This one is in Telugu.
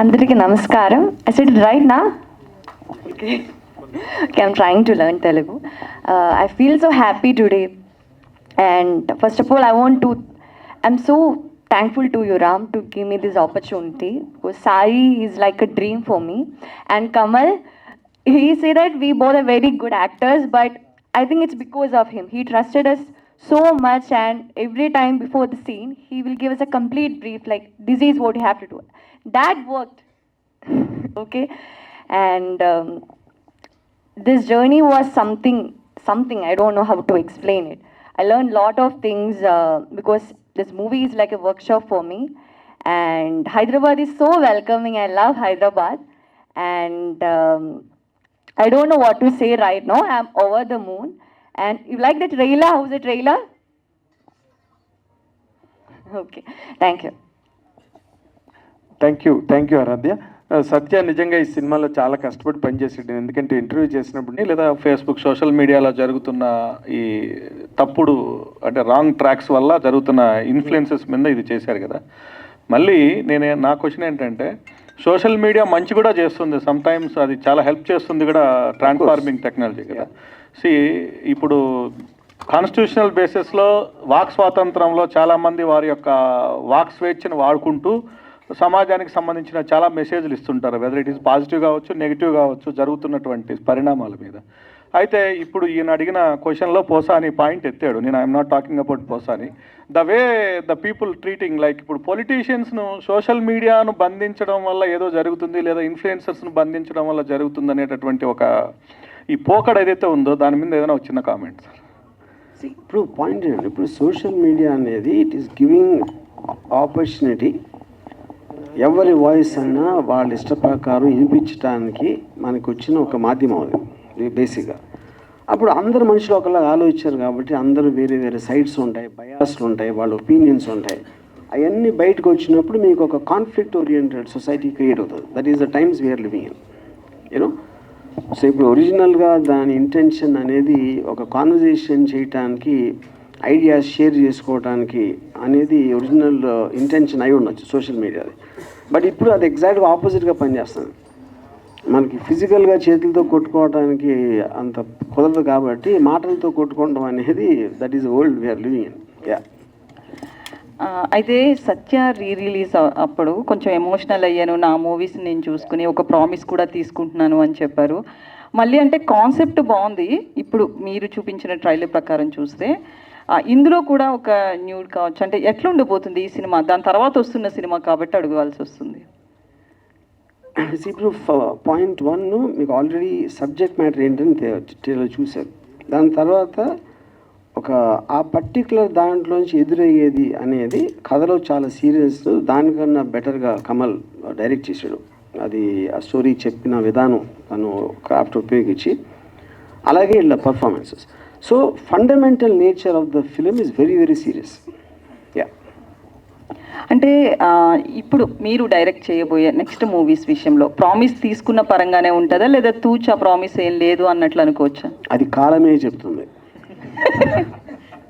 Andariki namaskaram. I said it right now. Okay. Okay, I'm trying to learn Telugu. I feel so happy today. And first of all, I'm so thankful to you, Ram, to give me this opportunity. Because Sai is like a dream for me. And Kamal, he said that we both are very good actors, but I think it's because of him. He trusted us so much, and every time before the scene, he will give us a complete brief, like, this is what you have to do. That worked. Okay. And this journey was something I don't know how to explain it. I learned a lot of things because this movie is like a workshop for me, and Hyderabad is so welcoming. I love Hyderabad. And I don't know what to say right now. I'm over the moon. And you like the trailer? How's the trailer? Okay, thank you. Thank you Aaradhya. Satya నిజంగా ఈ సినిమాలో చాలా కష్టపడి పనిచేసాడు. ఎందుకంటే ఇంటర్వ్యూ చేసినప్పుడు లేదా ఫేస్బుక్ సోషల్ మీడియాలో జరుగుతున్న ఈ తప్పుడు అంటే రాంగ్ ట్రాక్స్ వల్ల జరుగుతున్న ఇన్ఫ్లుయెన్సెస్ మీద ఇది చేశారు కదా. మళ్ళీ నా క్వశ్చన్ ఏంటంటే, సోషల్ మీడియా మంచి కూడా చేస్తుంది, సమ్ టైమ్స్ అది చాలా హెల్ప్ చేస్తుంది కూడా, ట్రాన్స్ఫార్మింగ్ టెక్నాలజీ కదా. ఇప్పుడు కాన్స్టిట్యూషనల్ బేసిస్లో వాక్ స్వాతంత్రంలో చాలామంది వారి యొక్క వాక్ స్వేచ్ఛను వాడుకుంటూ సమాజానికి సంబంధించిన చాలా మెసేజ్లు ఇస్తుంటారు, వెదర్ ఇట్ ఈస్ పాజిటివ్ కావచ్చు, నెగిటివ్ కావచ్చు, జరుగుతున్నటువంటి పరిణామాల మీద. అయితే ఇప్పుడు ఈయన అడిగిన క్వశ్చన్లో పోసాని పాయింట్ ఎత్తాడు. I'm not talking about Posani. The way the people treating, like ఇప్పుడు పొలిటీషియన్స్ను సోషల్ మీడియాను బంధించడం వల్ల ఏదో జరుగుతుంది, లేదా ఇన్ఫ్లుయెన్సర్స్ను బంధించడం వల్ల జరుగుతుంది అనేటటువంటి ఒక ఈ పోకడ ఏదైతే ఉందో దాని మీద ఏదైనా ఒక చిన్న కామెంట్ సార్. ఇప్పుడు పాయింట్ ఏంటంటే, ఇప్పుడు సోషల్ మీడియా అనేది ఇట్ ఈస్ గివింగ్ ఆపర్చునిటీ ఎవరి వాయిస్ అన్నా వాళ్ళ ఇష్ట ప్రకారం వినిపించడానికి మనకు వచ్చిన ఒక మాధ్యమం అది బేసిక్గా. అప్పుడు అందరు మనుషులు ఒకలాగా ఆలోచించారు కాబట్టి అందరూ వేరే వేరే సైడ్స్ ఉంటాయి, బయాస్లు ఉంటాయి, వాళ్ళ ఒపీనియన్స్ ఉంటాయి. అవన్నీ బయటకు వచ్చినప్పుడు మీకు ఒక కాన్ఫ్లిక్ట్ ఓరియంటెడ్ సొసైటీ క్రియేట్ అవుతుంది. That is the times we're living in, you know. So ఇప్పుడు ఒరిజినల్గా దాని ఇంటెన్షన్ అనేది ఒక కాన్వర్జేషన్ చేయటానికి, ఐడియాస్ షేర్ చేసుకోవడానికి అనేది ఒరిజినల్ ఇంటెన్షన్ అయి ఉండొచ్చు సోషల్ మీడియాది. బట్ ఇప్పుడు అది ఎగ్జాక్ట్గా ఆపోజిట్గా పనిచేస్తుంది. మనకి ఫిజికల్గా చేతులతో కొట్టుకోవడానికి అంత కుదరదు కాబట్టి మాటలతో కొట్టుకోవడం అనేది that is world we're living in. Yeah. అయితే సత్య రిలీజ్ అప్పుడు కొంచెం ఎమోషనల్ అయ్యాను, నా మూవీస్ నేను చూసుకుని ఒక ప్రామిస్ కూడా తీసుకుంటున్నాను అని చెప్పారు. మళ్ళీ అంటే కాన్సెప్ట్ బాగుంది. ఇప్పుడు మీరు చూపించిన ట్రైలర్ ప్రకారం చూస్తే ఇందులో కూడా ఒక న్యూడ్ కావచ్చు, అంటే ఎట్లా ఉండబోతుంది ఈ సినిమా? దాని తర్వాత వస్తున్న సినిమా కాబట్టి అడగవలసి వస్తుంది. ఇప్పుడు పాయింట్ 1 మీకు ఆల్రెడీ సబ్జెక్ట్ మ్యాటర్ ఏంటని చూశారు. దాని తర్వాత ఒక ఆ పర్టికులర్ దాంట్లోంచి ఎదురయ్యేది అనేది కథలో చాలా సీరియస్, దానికన్నా బెటర్గా కమల్ డైరెక్ట్ చేశాడు. అది ఆ స్టోరీ చెప్పిన విధానం తను క్రాఫ్ట్ ఉపయోగించి, అలాగే ఇలా performances. So fundamental nature of the film is very very serious. Yeah. అంటే ఇప్పుడు మీరు డైరెక్ట్ చేయబోయే నెక్స్ట్ మూవీస్ విషయంలో ప్రామిస్ తీసుకున్న పరంగానే ఉంటుందా, లేదా తూచా ప్రామిస్ ఏం లేదు అన్నట్లు అనుకోవచ్చా? అది కాలమే చెప్తుంది.